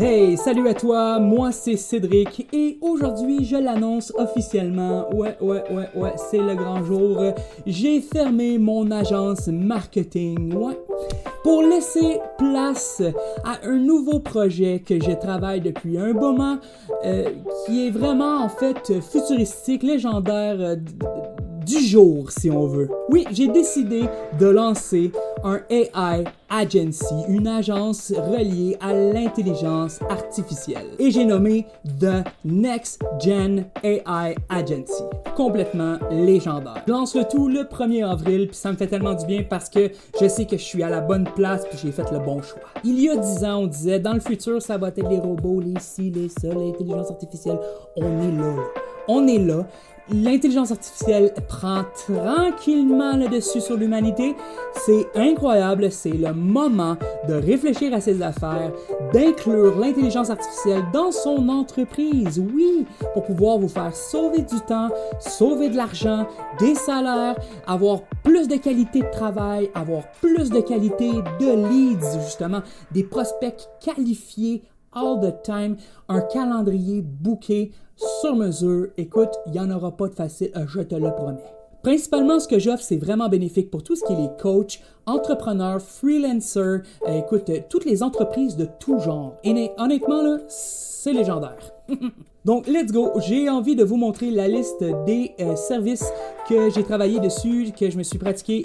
Hey, salut à toi, moi c'est Cédric et aujourd'hui je l'annonce officiellement, ouais, c'est le grand jour, j'ai fermé mon agence marketing, ouais, pour laisser place à un nouveau projet que je travaille depuis un moment, qui est vraiment en fait futuristique, légendaire, du jour, si on veut. Oui, j'ai décidé de lancer un AI Agency, une agence reliée à l'intelligence artificielle. Et j'ai nommé The Next Gen AI Agency. Complètement légendaire. Je lance le tout le 1er avril, puis ça me fait tellement du bien parce que je sais que je suis à la bonne place, puis j'ai fait le bon choix. Il y a 10 ans, on disait, dans le futur, ça va être les robots, les ci, les ça, l'intelligence artificielle. On est là. On est là. L'intelligence artificielle prend tranquillement le dessus sur l'humanité. C'est incroyable, c'est le moment de réfléchir à ses affaires, d'inclure l'intelligence artificielle dans son entreprise, oui, pour pouvoir vous faire sauver du temps, sauver de l'argent, des salaires, avoir plus de qualité de travail, avoir plus de qualité de leads, justement, des prospects qualifiés all the time, un calendrier booké sur mesure. Écoute, il n'y en aura pas de facile, je te le promets. Principalement, ce que j'offre, c'est vraiment bénéfique pour tout ce qui est les coachs, entrepreneurs, freelancers, écoute, toutes les entreprises de tout genre. Et honnêtement, là, c'est légendaire. Donc, let's go! J'ai envie de vous montrer la liste des services que j'ai travaillé dessus, que je me suis pratiqué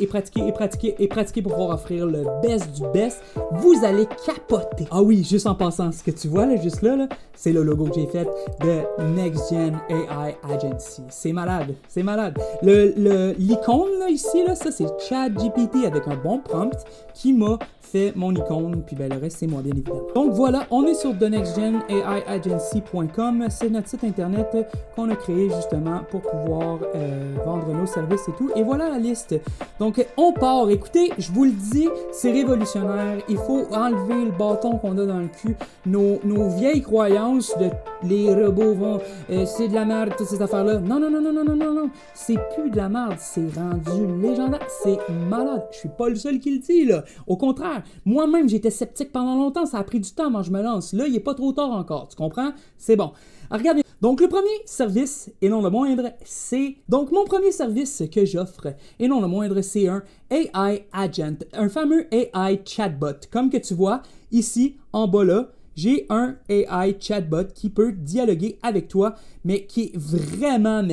pour pouvoir offrir le best du best. Vous allez capoter! Ah oui, juste en passant, ce que tu vois là, juste là, c'est le logo que j'ai fait de Next Gen AI Agency. C'est malade, c'est malade. L'icône là, ici, là, ça c'est ChatGPT avec un bon prompt qui m'a fait mon icône, puis ben, le reste c'est moi bien évidemment. Donc voilà, on est sur thenextgenaiagency.com, c'est notre site internet qu'on a créé justement pour pouvoir vendre nos services et tout. Et voilà la liste. Donc on part. Écoutez, je vous le dis, c'est révolutionnaire. Il faut enlever le bâton qu'on a dans le cul, nos vieilles croyances de les robots vont, c'est de la merde, toutes ces affaires-là. Non, c'est plus de la merde, c'est rendu légendaire, c'est malade. Je suis pas le seul qui le dit là. Au contraire, moi-même j'étais sceptique pendant longtemps, ça a pris du temps avant que je me lance. Là, il est pas trop tard encore, tu comprends? C'est bon. Alors, regardez. Donc, le premier service, et non le moindre, c'est... Donc, mon premier service que j'offre, et non le moindre, c'est un AI Agent, un fameux AI Chatbot. Comme que tu vois, ici, en bas là, j'ai un AI chatbot qui peut dialoguer avec toi, mais qui est vraiment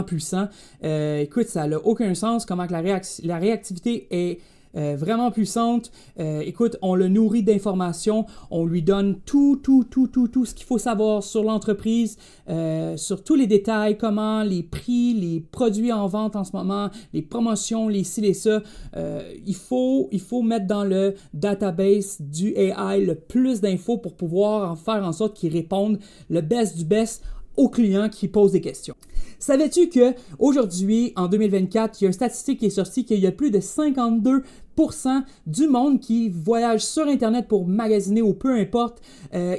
puissant. Écoute, ça n'a aucun sens comment que la réactivité est vraiment puissante. Écoute, on le nourrit d'informations, on lui donne tout ce qu'il faut savoir sur l'entreprise, sur tous les détails, comment, les prix, les produits en vente en ce moment, les promotions, les ci, les ça. Il faut mettre dans le database du AI le plus d'infos pour pouvoir en faire en sorte qu'il réponde le best du best aux clients qui posent des questions. Savais-tu qu'aujourd'hui, en 2024, il y a une statistique qui est sortie qu'il y a plus de 52% du monde qui voyage sur Internet pour magasiner ou peu importe,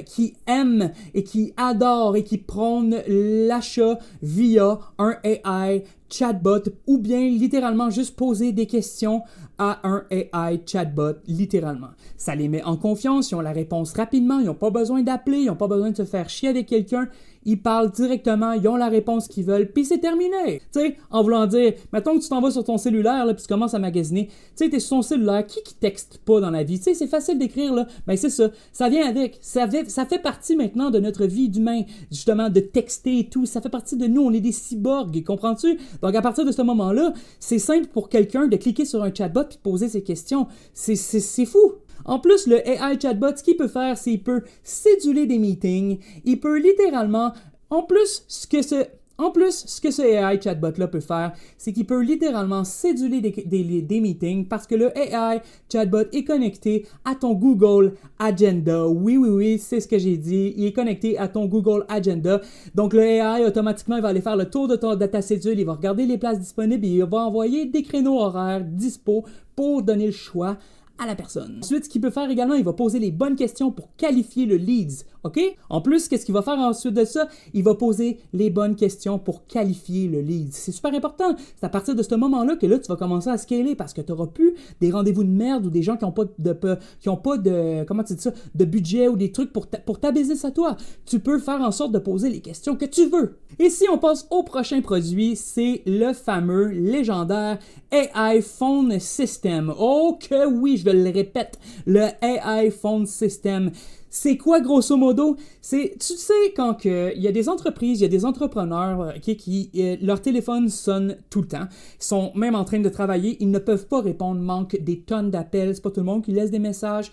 qui aime et qui adore et qui prône l'achat via un AI chatbot ou bien littéralement juste poser des questions à un AI chatbot, littéralement. Ça les met en confiance, ils ont la réponse rapidement, ils n'ont pas besoin d'appeler, ils n'ont pas besoin de se faire chier avec quelqu'un, ils parlent directement, ils ont la réponse qu'ils veulent, puis c'est terminé. Tu sais, en voulant dire, mettons que tu t'en vas sur ton cellulaire, là, puis tu commences à magasiner, tu sais, t'es sur ton cellulaire, qui texte pas dans la vie? Tu sais, c'est facile d'écrire, là, ben c'est ça, ça vient avec, ça fait partie maintenant de notre vie d'humain, justement, de texter et tout, ça fait partie de nous, on est des cyborgs, comprends-tu? Donc à partir de ce moment-là, c'est simple pour quelqu'un de cliquer sur un chatbot puis poser ses questions, c'est fou! En plus, le AI chatbot, ce qu'il peut faire, c'est qu'il peut céduler des meetings, il peut littéralement, en plus, ce que ce AI chatbot-là peut faire, c'est qu'il peut littéralement céduler des meetings parce que le AI chatbot est connecté à ton Google Agenda. Oui, c'est ce que j'ai dit. Il est connecté à ton Google Agenda. Donc, le AI, automatiquement, il va aller faire le tour de ta cédule, il va regarder les places disponibles et il va envoyer des créneaux horaires dispo pour donner le choix à la personne. Ensuite, ce qu'il peut faire également, il va poser les bonnes questions pour qualifier le leads, OK? En plus, qu'est-ce qu'il va faire ensuite de ça? Il va poser les bonnes questions pour qualifier le lead. C'est super important. C'est à partir de ce moment-là que là, tu vas commencer à scaler parce que tu n'auras plus des rendez-vous de merde ou des gens qui n'ont pas de comment tu dis ça, de budget ou des trucs pour ta business à toi. Tu peux faire en sorte de poser les questions que tu veux. Et si on passe au prochain produit, c'est le fameux légendaire AI Phone System. Oh que oui, je le répète, le AI Phone System. C'est quoi, grosso modo? Tu sais, quand il y a des entreprises, il y a des entrepreneurs qui leur téléphone sonne tout le temps. Ils sont même en train de travailler, ils ne peuvent pas répondre, manque des tonnes d'appels, c'est pas tout le monde qui laisse des messages.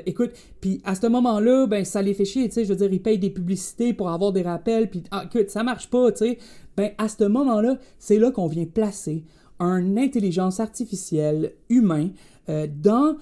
Écoute, puis à ce moment-là, ben ça les fait chier, tu sais, je veux dire, ils payent des publicités pour avoir des rappels, puis écoute, ça marche pas, tu sais. Ben à ce moment-là, c'est là qu'on vient placer une intelligence artificielle humain dans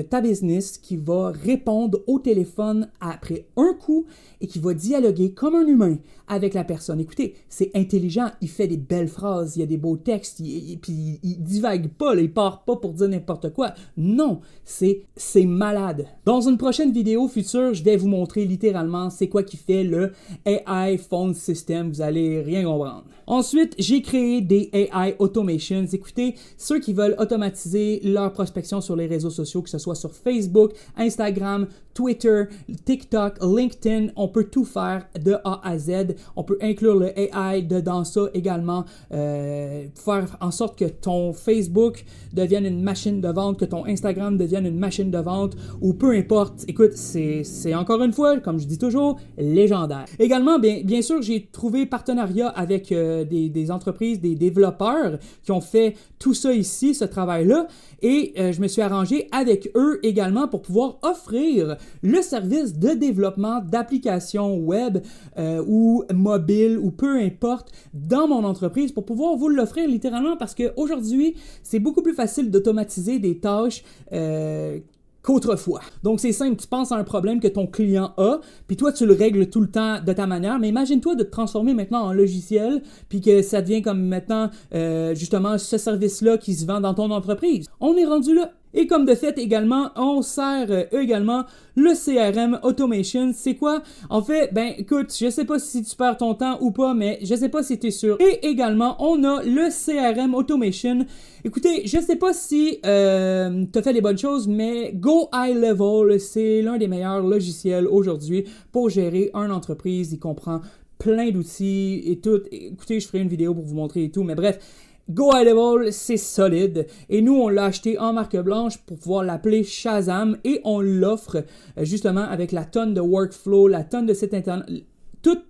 ta business qui va répondre au téléphone après un coup et qui va dialoguer comme un humain avec la personne. Écoutez, c'est intelligent, il fait des belles phrases, il y a des beaux textes, puis il divague pas, là, il part pas pour dire n'importe quoi. Non, c'est malade. Dans une prochaine vidéo future, je vais vous montrer littéralement c'est quoi qui fait le AI Phone System, vous allez rien comprendre. Ensuite, j'ai créé des AI Automations. Écoutez, ceux qui veulent automatiser leur prospection sur les réseaux sociaux, que ce soit sur Facebook, Instagram, Twitter, TikTok, LinkedIn, on peut tout faire de A à Z. On peut inclure le AI dedans ça également, faire en sorte que ton Facebook devienne une machine de vente, que ton Instagram devienne une machine de vente, ou peu importe. Écoute, c'est encore une fois, comme je dis toujours, légendaire. Également, bien sûr, j'ai trouvé partenariat avec des entreprises, des développeurs qui ont fait tout ça ici, ce travail-là, et je me suis arrangé avec eux également pour pouvoir offrir le service de développement d'applications web ou mobile ou peu importe dans mon entreprise pour pouvoir vous l'offrir littéralement parce qu'aujourd'hui, c'est beaucoup plus facile d'automatiser des tâches qu'autrefois. Donc, c'est simple, tu penses à un problème que ton client a, puis toi, tu le règles tout le temps de ta manière, mais imagine-toi de te transformer maintenant en logiciel, puis que ça devient comme maintenant, justement, ce service-là qui se vend dans ton entreprise. On est rendu là. Et comme de fait également, on sert également le CRM Automation. C'est quoi? En fait, ben écoute, je sais pas si tu perds ton temps ou pas, mais je sais pas si tu es sûr. Et également, on a le CRM Automation. Écoutez, je sais pas si tu as fait les bonnes choses, mais Go High Level, c'est l'un des meilleurs logiciels aujourd'hui pour gérer une entreprise. Il comprend plein d'outils et tout. Écoutez, je ferai une vidéo pour vous montrer et tout, mais bref. Go High Level, c'est solide. Et nous, on l'a acheté en marque blanche pour pouvoir l'appeler Shazam et on l'offre justement avec la tonne de workflow, la tonne de site internet. Tout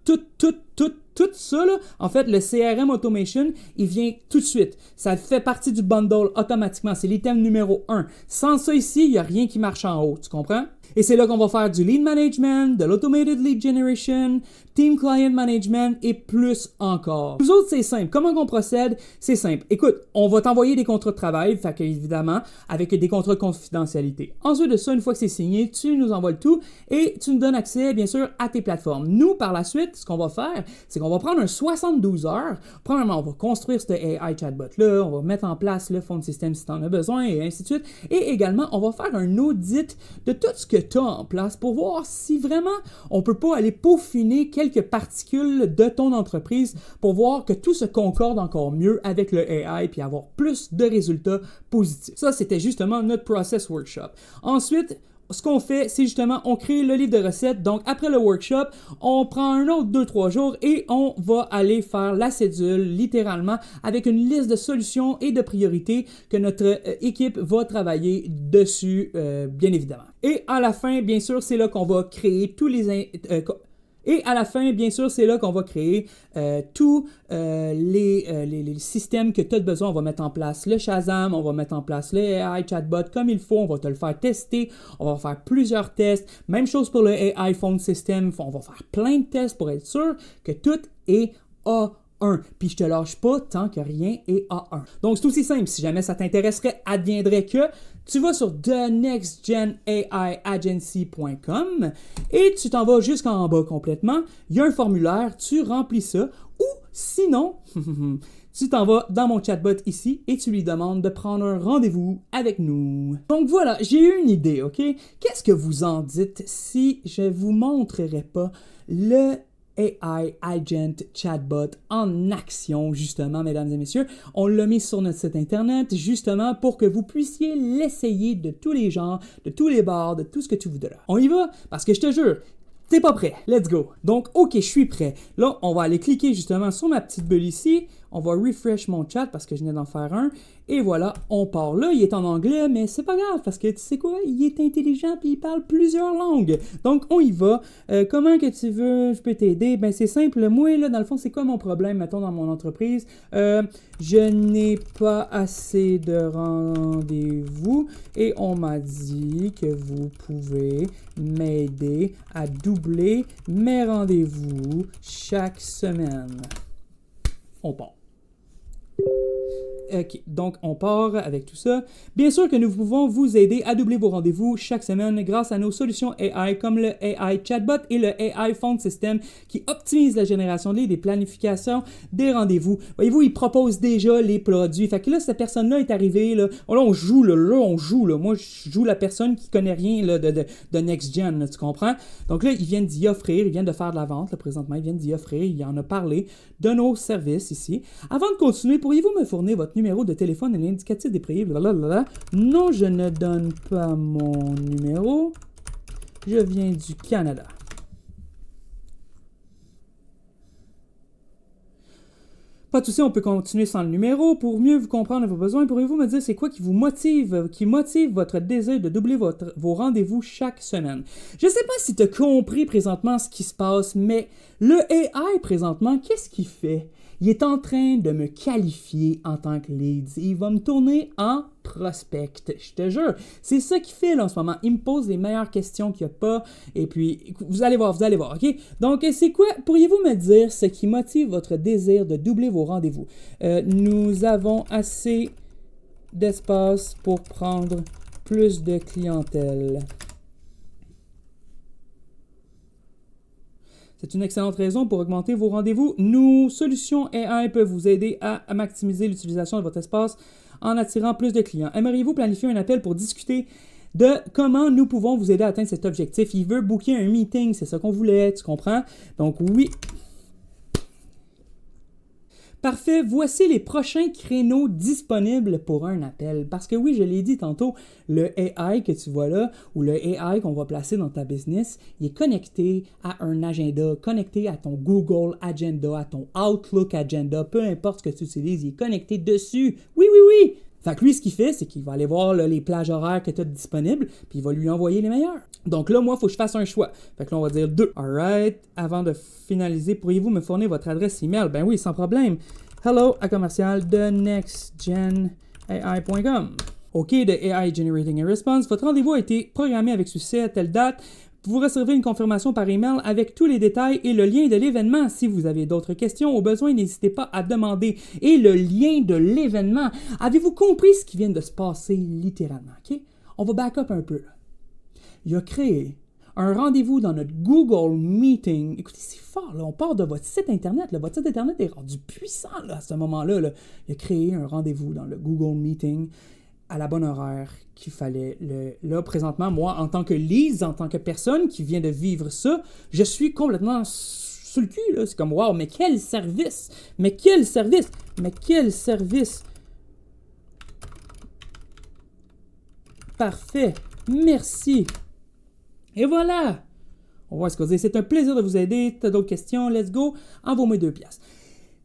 ça, là, en fait, le CRM Automation, il vient tout de suite. Ça fait partie du bundle automatiquement. C'est l'item numéro 1. Sans ça ici, il n'y a rien qui marche en haut. Tu comprends? Et c'est là qu'on va faire du lead management, de l'automated lead generation, team client management et plus encore. Nous autres, c'est simple. Comment qu'on procède? C'est simple. Écoute, on va t'envoyer des contrats de travail, fait que évidemment, avec des contrats de confidentialité. Ensuite de ça, une fois que c'est signé, tu nous envoies le tout et tu nous donnes accès, bien sûr, à tes plateformes. Nous, par la suite, ce qu'on va faire, c'est qu'on va prendre un 72 heures. Premièrement, on va construire ce AI chatbot-là, on va mettre en place le phone system si tu en as besoin et ainsi de suite. Et également, on va faire un audit de tout ce que tu as en place pour voir si vraiment on peut pas aller peaufiner quelques particules de ton entreprise pour voir que tout se concorde encore mieux avec le AI puis avoir plus de résultats positifs. Ça, c'était justement notre process workshop. Ensuite, ce qu'on fait, c'est justement, on crée le livre de recettes. Donc, après le workshop, on prend un autre 2-3 jours et on va aller faire la cédule, littéralement, avec une liste de solutions et de priorités que notre équipe va travailler dessus, bien évidemment. Et à la fin, bien sûr, c'est là qu'on va créer tous les... Et à la fin, bien sûr, c'est là qu'on va créer tous les systèmes que tu as besoin. On va mettre en place le Shazam, on va mettre en place le AI chatbot comme il faut. On va te le faire tester. On va faire plusieurs tests. Même chose pour le AI Phone System. On va faire plein de tests pour être sûr que tout est A1. Puis je te lâche pas tant que rien est A1. Donc c'est aussi simple. Si jamais ça t'intéresserait, adviendrait que tu vas sur thenextgenaiagency.com et tu t'en vas jusqu'en bas complètement. Il y a un formulaire, tu remplis ça. Ou sinon, tu t'en vas dans mon chatbot ici et tu lui demandes de prendre un rendez-vous avec nous. Donc voilà, j'ai eu une idée, OK? Qu'est-ce que vous en dites si je vous montrerais pas le AI Agent Chatbot en action, justement, mesdames et messieurs. On l'a mis sur notre site internet, justement, pour que vous puissiez l'essayer de tous les genres, de tous les bords, de tout ce que tu voudras. On y va? Parce que je te jure, t'es pas prêt. Let's go. Donc, OK, je suis prêt. Là, on va aller cliquer justement sur ma petite bulle ici. On va refresh mon chat parce que je venais d'en faire un. Et voilà, on part là. Il est en anglais, mais c'est pas grave parce que tu sais quoi? Il est intelligent puis il parle plusieurs langues. Donc, on y va. Comment que tu veux? Je peux t'aider? Ben, c'est simple. Moi, là, dans le fond, c'est quoi mon problème, mettons, dans mon entreprise? Je n'ai pas assez de rendez-vous et on m'a dit que vous pouvez m'aider à doubler mes rendez-vous chaque semaine. On part. OK, donc on part avec tout ça. Bien sûr que nous pouvons vous aider à doubler vos rendez-vous chaque semaine grâce à nos solutions AI comme le AI Chatbot et le AI Phone System qui optimisent la génération de leads, des planifications, des rendez-vous. Voyez-vous, ils proposent déjà les produits. Fait que là, cette personne-là est arrivée, là, on joue. Moi, je joue la personne qui connaît rien là, de Next Gen, là, tu comprends? Donc là, ils viennent d'y offrir, ils viennent de faire de la vente, là, présentement, ils viennent d'y offrir, il en a parlé de nos services ici. Avant de continuer, pourriez-vous me fournir votre numéro de téléphone et l'indicatif des prix? Blablabla. Non, je ne donne pas mon numéro. Je viens du Canada. Pas de souci, on peut continuer sans le numéro. Pour mieux vous comprendre vos besoins, pourriez-vous me dire c'est quoi qui motive votre désir de doubler vos rendez-vous chaque semaine? Je ne sais pas si tu as compris présentement ce qui se passe, mais le AI présentement, qu'est-ce qu'il fait? Il est en train de me qualifier en tant que lead. Il va me tourner en prospect, je te jure. C'est ça qu'il fait là, en ce moment. Il me pose les meilleures questions qu'il n'y a pas. Et puis, vous allez voir, OK? Donc, c'est quoi? Pourriez-vous me dire ce qui motive votre désir de doubler vos rendez-vous? Nous avons assez d'espace pour prendre plus de clientèle. C'est une excellente raison pour augmenter vos rendez-vous. Nos solutions AI peuvent vous aider à maximiser l'utilisation de votre espace en attirant plus de clients. Aimeriez-vous planifier un appel pour discuter de comment nous pouvons vous aider à atteindre cet objectif? Il veut booker un meeting, c'est ça qu'on voulait, tu comprends? Donc oui. Parfait, voici les prochains créneaux disponibles pour un appel. Parce que oui, je l'ai dit tantôt, le AI que tu vois là, ou le AI qu'on va placer dans ta business, il est connecté à un agenda, connecté à ton Google Agenda, à ton Outlook Agenda, peu importe ce que tu utilises, il est connecté dessus. Oui! Fait que lui, ce qu'il fait, c'est qu'il va aller voir là, les plages horaires que tu as disponibles, puis il va lui envoyer les meilleurs. Donc là, moi, il faut que je fasse un choix. Fait que là, on va dire 2. Alright. Avant de finaliser, pourriez-vous me fournir votre adresse email? Ben oui, sans problème. hello@thenextgenai.com. OK, de AI Generating a Response. Votre rendez-vous a été programmé avec succès à telle date. Vous recevrez une confirmation par email avec tous les détails et le lien de l'événement. Si vous avez d'autres questions, au besoin, n'hésitez pas à demander. Et le lien de l'événement. Avez-vous compris ce qui vient de se passer littéralement? OK? On va back up un peu. Il a créé un rendez-vous dans notre Google Meeting. Écoutez, c'est fort, là. On part de votre site Internet. Là. Votre site Internet est rendu puissant là, à ce moment-là. Là. Il a créé un rendez-vous dans le Google Meeting à la bonne horaire qu'il fallait. Là, présentement, moi, en tant que lead, en tant que personne qui vient de vivre ça, je suis complètement sur le cul. Là. C'est comme, wow, mais quel service! Mais quel service! Mais quel service! Parfait. Merci. Et voilà! On va se causer. C'est un plaisir de vous aider. T'as d'autres questions? Let's go. Envoie-moi 2 piastres.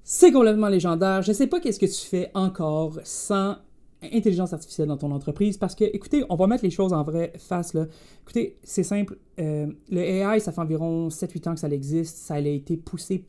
C'est complètement légendaire. Je ne sais pas qu'est-ce que tu fais encore sans intelligence artificielle dans ton entreprise parce que, écoutez, on va mettre les choses en vraie face, là. Écoutez, c'est simple. Le AI, ça fait environ 7-8 ans que ça existe. Ça a été poussé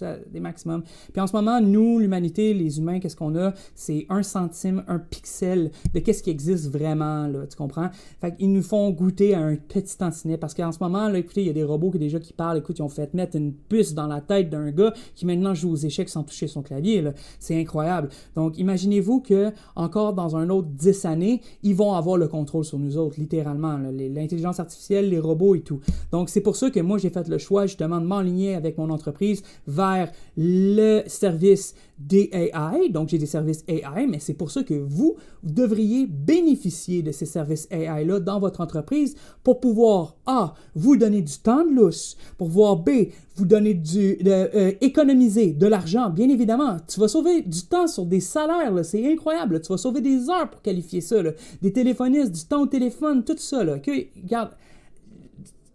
à des maximums. Puis en ce moment, nous, l'humanité, les humains, qu'est-ce qu'on a? C'est 1 centime, 1 pixel de qu'est-ce qui existe vraiment, là, tu comprends? Fait qu'ils nous font goûter à un petit tantinet parce qu'en ce moment, là, écoutez, il y a des robots qui parlent. Écoute, ils ont fait mettre une puce dans la tête d'un gars qui maintenant joue aux échecs sans toucher son clavier, là. C'est incroyable. Donc, imaginez-vous que encore dans un autre 10 années, ils vont avoir le contrôle sur nous autres, littéralement, là. L'intelligence artificielle, artificielle, les robots et tout. Donc, c'est pour ça que moi, j'ai fait le choix justement de m'enligner avec mon entreprise vers le service des AI. Donc, j'ai des services AI, mais c'est pour ça que vous devriez bénéficier de ces services AI-là dans votre entreprise pour pouvoir, A, vous donner du temps de lousse, pour pouvoir, B, vous donner économiser de l'argent, bien évidemment. Tu vas sauver du temps sur des salaires, là, c'est incroyable. Là. Tu vas sauver des heures pour qualifier ça, là. Des téléphonistes, du temps au téléphone, tout ça. Là. Okay? Regarde,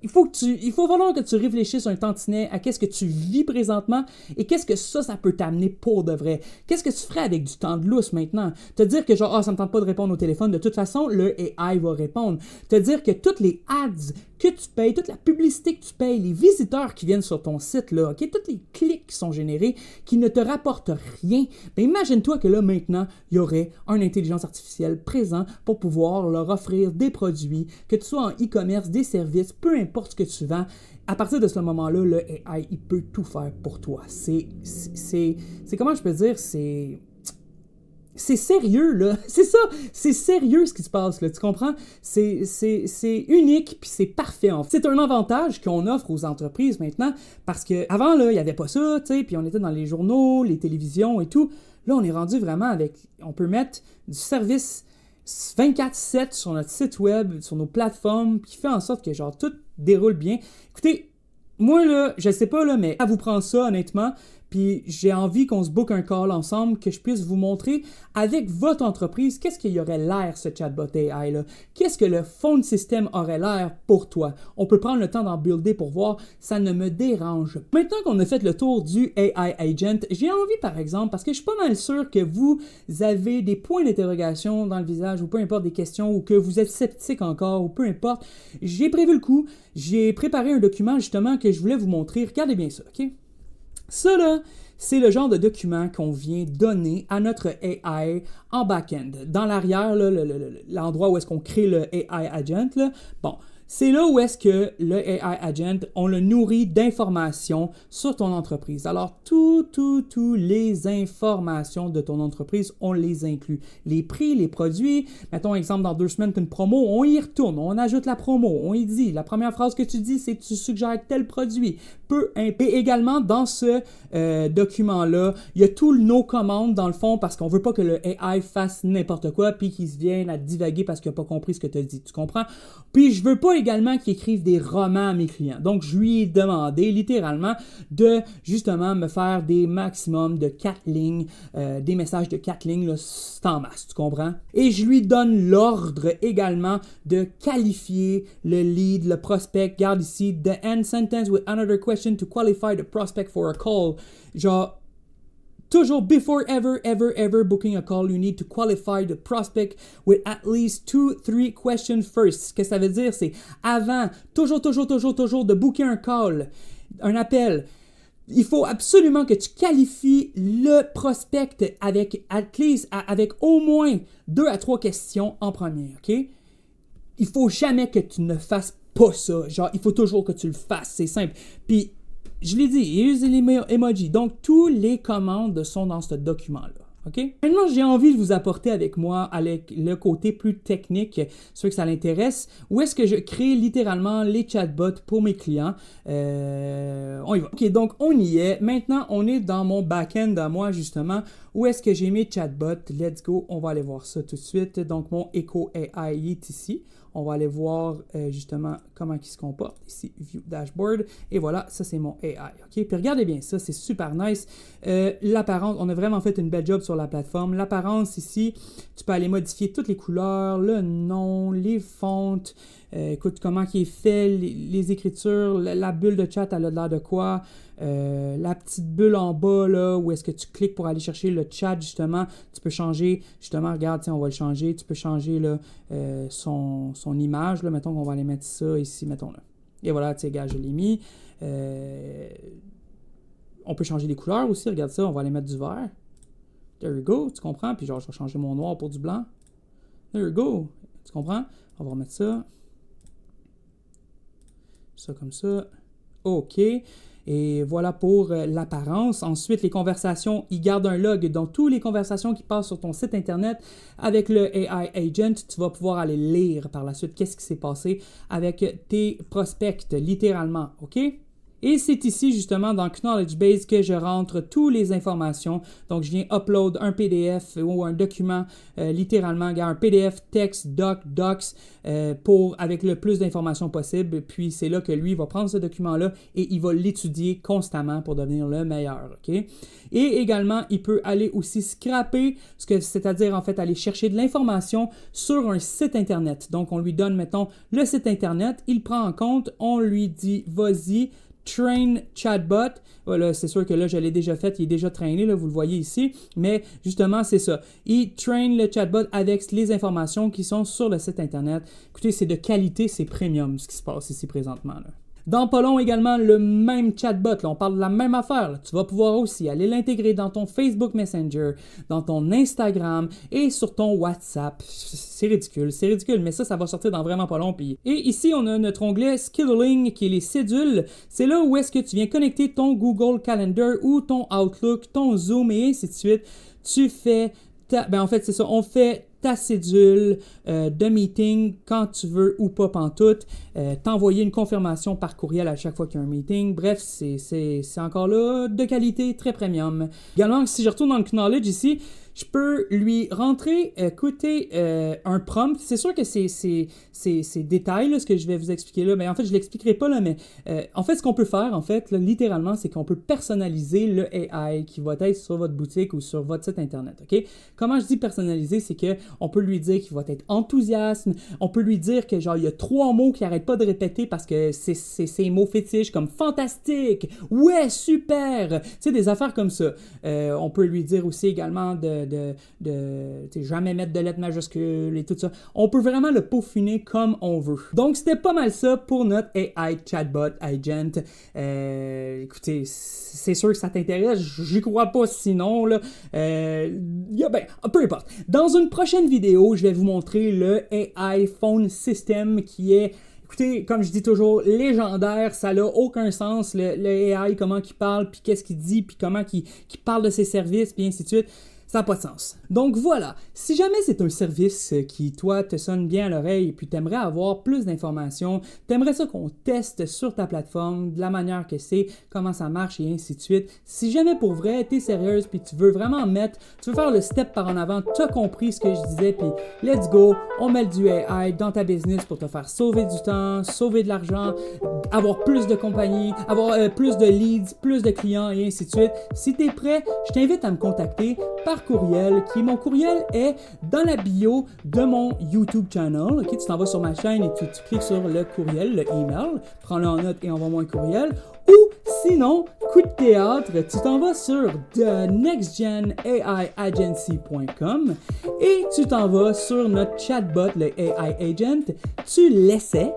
il faut vraiment que tu réfléchisses un tantinet à qu'est-ce que tu vis présentement et qu'est-ce que ça peut t'amener pour de vrai. Qu'est-ce que tu ferais avec du temps de lousse maintenant? Te dire que genre, ça me tente pas de répondre au téléphone, de toute façon, le AI va répondre. Te dire que toutes les ads que tu payes, toute la publicité que tu payes, les visiteurs qui viennent sur ton site, là, ok, tous les clics qui sont générés, qui ne te rapportent rien, ben imagine-toi que là, maintenant, il y aurait une intelligence artificielle présent pour pouvoir leur offrir des produits, que tu sois en e-commerce, des services, peu importe ce que tu vends. À partir de ce moment-là, le AI, il peut tout faire pour toi. C'est comment je peux dire, c'est sérieux, là. C'est ça. C'est sérieux ce qui se passe, là. Tu comprends? C'est unique, puis c'est parfait, en fait. C'est un avantage qu'on offre aux entreprises maintenant, parce qu'avant, là, il n'y avait pas ça, tu sais, puis on était dans les journaux, les télévisions et tout. Là, on est rendu vraiment avec... On peut mettre du service 24/7 sur notre site web, sur nos plateformes, qui fait en sorte que, genre, tout déroule bien. Écoutez, moi, là, je sais pas, là, mais à vous prendre ça, honnêtement... Puis j'ai envie qu'on se book un call ensemble, que je puisse vous montrer avec votre entreprise qu'est-ce qu'il y aurait l'air, ce chatbot AI-là. Qu'est-ce que le phone system aurait l'air pour toi. On peut prendre le temps d'en builder pour voir, ça ne me dérange. Maintenant qu'on a fait le tour du AI Agent, j'ai envie par exemple, parce que je suis pas mal sûr que vous avez des points d'interrogation dans le visage, ou peu importe des questions, ou que vous êtes sceptique encore, ou peu importe, j'ai prévu le coup, j'ai préparé un document justement que je voulais vous montrer. Regardez bien ça, ok? Ça, là, c'est le genre de document qu'on vient donner à notre AI en back-end. Dans l'arrière, là, l'endroit où est-ce qu'on crée le AI Agent, là, bon, c'est là où est-ce que le AI Agent, on le nourrit d'informations sur ton entreprise. Alors, toutes les informations de ton entreprise, on les inclut. Les prix, les produits, mettons exemple dans 2 semaines, tu as une promo, on y retourne, on ajoute la promo, on y dit, la première phrase que tu dis, c'est tu suggères tel produit. Et également, dans ce document-là, il y a tous nos commandes dans le fond parce qu'on veut pas que le AI fasse n'importe quoi puis qu'il se vienne à divaguer parce qu'il n'a pas compris ce que tu as dit. Tu comprends? Puis je veux pas également qu'il écrive des romans à mes clients. Donc, je lui ai demandé littéralement de justement me faire des maximums de 4 lignes, des messages de 4 lignes, là, c'est en masse, tu comprends? Et je lui donne l'ordre également de qualifier le lead, le prospect. Regarde ici, the end sentence with another question to qualify the prospect for a call. Genre, toujours, before ever booking a call, you need to qualify the prospect with at least 2-3 questions first. Ce que ça veut dire, c'est avant, toujours de booker un call, un appel. Il faut absolument que tu qualifies le prospect avec avec au moins 2 à 3 questions en premier, ok? Il faut jamais que tu ne fasses pas ça. Genre, il faut toujours que tu le fasses, c'est simple. Puis, je l'ai dit, use les emojis. Donc, tous les commandes sont dans ce document-là. OK? Maintenant, j'ai envie de vous apporter avec moi avec le côté plus technique, ceux que ça l'intéresse, où est-ce que je crée littéralement les chatbots pour mes clients. On y va. OK, donc on y est. Maintenant, on est dans mon back-end à moi, justement, où est-ce que j'ai mes chatbots. Let's go, on va aller voir ça tout de suite. Donc, mon Echo AI est ici. On va aller voir justement comment il se comporte. Ici, View Dashboard. Et voilà, ça c'est mon AI. OK? Puis regardez bien ça, c'est super nice. L'apparence, on a vraiment fait une belle job sur la plateforme. L'apparence ici, tu peux aller modifier toutes les couleurs, le nom, les fontes. Écoute, comment il est fait, les écritures, la bulle de chat, elle a l'air de quoi? La petite bulle en bas, là, où est-ce que tu cliques pour aller chercher le chat, justement, tu peux changer, justement, regarde, tiens, on va le changer, tu peux changer là, son image, là, mettons qu'on va aller mettre ça ici, mettons là. Et voilà, tu sais, gars, je l'ai mis. On peut changer les couleurs aussi, regarde ça, on va aller mettre du vert. There you go, tu comprends? Puis genre, je vais changer mon noir pour du blanc. There you go, tu comprends? On va remettre ça. Ça comme ça. OK. Et voilà pour l'apparence. Ensuite, les conversations, il garde un log. Donc, toutes les conversations qui passent sur ton site Internet avec le AI Agent, tu vas pouvoir aller lire par la suite qu'est-ce qui s'est passé avec tes prospects, littéralement. OK? Et c'est ici, justement, dans Knowledge Base que je rentre toutes les informations. Donc, je viens upload un PDF ou un document, littéralement, un PDF, texte, docs, avec le plus d'informations possible. Puis, c'est là que lui va prendre ce document-là et il va l'étudier constamment pour devenir le meilleur. OK? Et également, il peut aller aussi scraper, c'est-à-dire, en fait, aller chercher de l'information sur un site Internet. Donc, on lui donne, mettons, le site Internet, il prend en compte, on lui dit, vas-y, train chatbot. Voilà, c'est sûr que là, je l'ai déjà fait, il est déjà traîné, là, vous le voyez ici, mais justement, c'est ça. Il train le chatbot avec les informations qui sont sur le site Internet. Écoutez, c'est de qualité, c'est premium ce qui se passe ici présentement, là. Dans pas long également, le même chatbot, là, on parle de la même affaire. Là. Tu vas pouvoir aussi aller l'intégrer dans ton Facebook Messenger, dans ton Instagram et sur ton WhatsApp. C'est ridicule, mais ça va sortir dans vraiment pas long. Puis... Et ici, on a notre onglet Scheduling qui est les cédules. C'est là où est-ce que tu viens connecter ton Google Calendar ou ton Outlook, ton Zoom et ainsi de suite. Tu fais... en fait, c'est ça, on fait ta cédule de meeting quand tu veux ou pas pantoute, t'envoyer une confirmation par courriel à chaque fois qu'il y a un meeting. Bref, c'est encore là de qualité, très premium. Également, si je retourne dans le Knowledge ici, je peux lui rentrer, un prompt. C'est sûr que c'est détails, là, ce que je vais vous expliquer là, mais en fait, je ne l'expliquerai pas là, mais en fait, ce qu'on peut faire, en fait, là, littéralement, c'est qu'on peut personnaliser le AI qui va être sur votre boutique ou sur votre site Internet, OK? Comment je dis personnaliser, c'est qu'on peut lui dire qu'il va être enthousiaste, on peut lui dire que, genre, il y a 3 mots qu'il n'arrête pas de répéter parce que c'est ces mots fétiches comme fantastique, ouais, super, tu sais, des affaires comme ça. On peut lui dire aussi également de jamais mettre de lettres majuscules et tout ça. On peut vraiment le peaufiner comme on veut. Donc, c'était pas mal ça pour notre AI Chatbot Agent. Écoutez, c'est sûr que ça t'intéresse. J'y crois pas sinon, là. Peu importe. Dans une prochaine vidéo, je vais vous montrer le AI Phone System qui est... Écoutez, comme je dis toujours, légendaire, ça n'a aucun sens, le AI, comment il parle, puis qu'est-ce qu'il dit, puis comment il parle de ses services, puis ainsi de suite. Ça n'a pas de sens. Donc voilà, si jamais c'est un service qui, toi, te sonne bien à l'oreille et puis tu aimerais avoir plus d'informations, tu aimerais ça qu'on teste sur ta plateforme, de la manière que c'est, comment ça marche et ainsi de suite. Si jamais pour vrai, tu es sérieuse puis tu veux vraiment tu veux faire le step par en avant, tu as compris ce que je disais puis let's go, on met du AI dans ta business pour te faire sauver du temps, sauver de l'argent, avoir plus de compagnies, avoir plus de leads, plus de clients et ainsi de suite. Si tu es prêt, je t'invite à me contacter par courriel, mon courriel est dans la bio de mon YouTube channel. Okay? Tu t'en vas sur ma chaîne et tu cliques sur le courriel, le email, prends-le en note et envoie-moi un courriel. Ou sinon, coup de théâtre, tu t'en vas sur thenextgenaiagency.com et tu t'en vas sur notre chatbot, le AI Agent, tu l'essaies.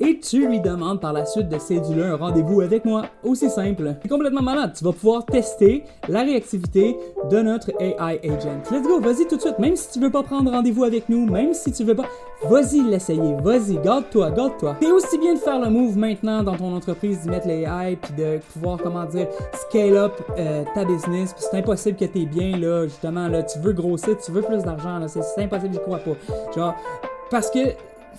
Et tu lui demandes par la suite de céduler un rendez-vous avec moi. Aussi simple. C'est complètement malade. Tu vas pouvoir tester la réactivité de notre AI Agent. Let's go, vas-y tout de suite. Même si tu veux pas prendre rendez-vous avec nous, même si tu veux pas, vas-y l'essayer. Vas-y, garde-toi. C'est aussi bien de faire le move maintenant dans ton entreprise, d'y mettre l'AI, puis de pouvoir, scale up ta business. Puis c'est impossible que t'es bien, là, justement, là, tu veux grossir, tu veux plus d'argent, là, c'est impossible, je crois pas. Genre, parce que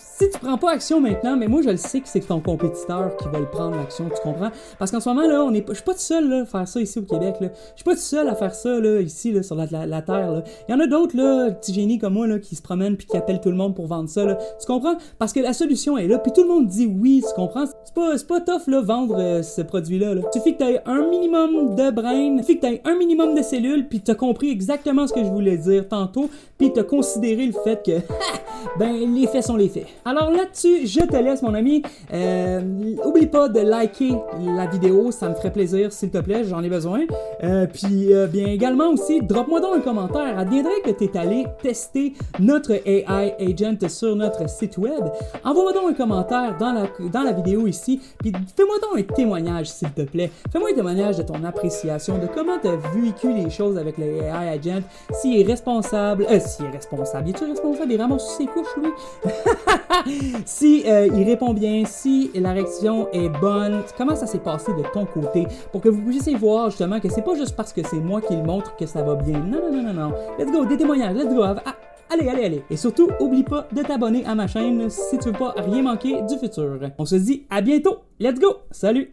si tu prends pas action maintenant, mais moi je le sais que c'est ton compétiteur qui va le prendre l'action, tu comprends? Parce qu'en ce moment là, je suis pas tout seul là, à faire ça ici au Québec là. Je suis pas tout seul à faire ça là, ici là, sur la terre là. Il y en a d'autres là, petits génies comme moi là, qui se promènent puis qui appellent tout le monde pour vendre ça là. Tu comprends? Parce que la solution est là, puis tout le monde dit oui, tu comprends? C'est pas tough là, vendre ce produit-là. Là. Suffit que tu aies un minimum de brain, suffit que tu aies un minimum de cellules, puis tu as compris exactement ce que je voulais dire tantôt, puis tu as considéré le fait que les faits sont les faits. Alors là-dessus, je te laisse mon ami. Oublie pas de liker la vidéo, ça me ferait plaisir s'il te plaît, j'en ai besoin. Puis bien également aussi, drop-moi donc un commentaire. Adviendrait que tu es allé tester notre AI Agent sur notre site web. Envoie-moi donc un commentaire dans la vidéo ici, puis fais-moi donc un témoignage s'il te plaît. Fais-moi un témoignage de ton appréciation, de comment tu as vécu les choses avec le AI Agent, s'il est responsable, s'il est responsable. Il est-tu responsable? Il ramasse ses couches, lui? Si il répond bien, si la réaction est bonne, comment ça s'est passé de ton côté? Pour que vous puissiez voir justement que c'est pas juste parce que c'est moi qui le montre que ça va bien. Non, non, non, non, non. Let's go, des témoignages, let's go. Allez, allez, allez. Et surtout, oublie pas de t'abonner à ma chaîne si tu veux pas rien manquer du futur. On se dit à bientôt. Let's go. Salut.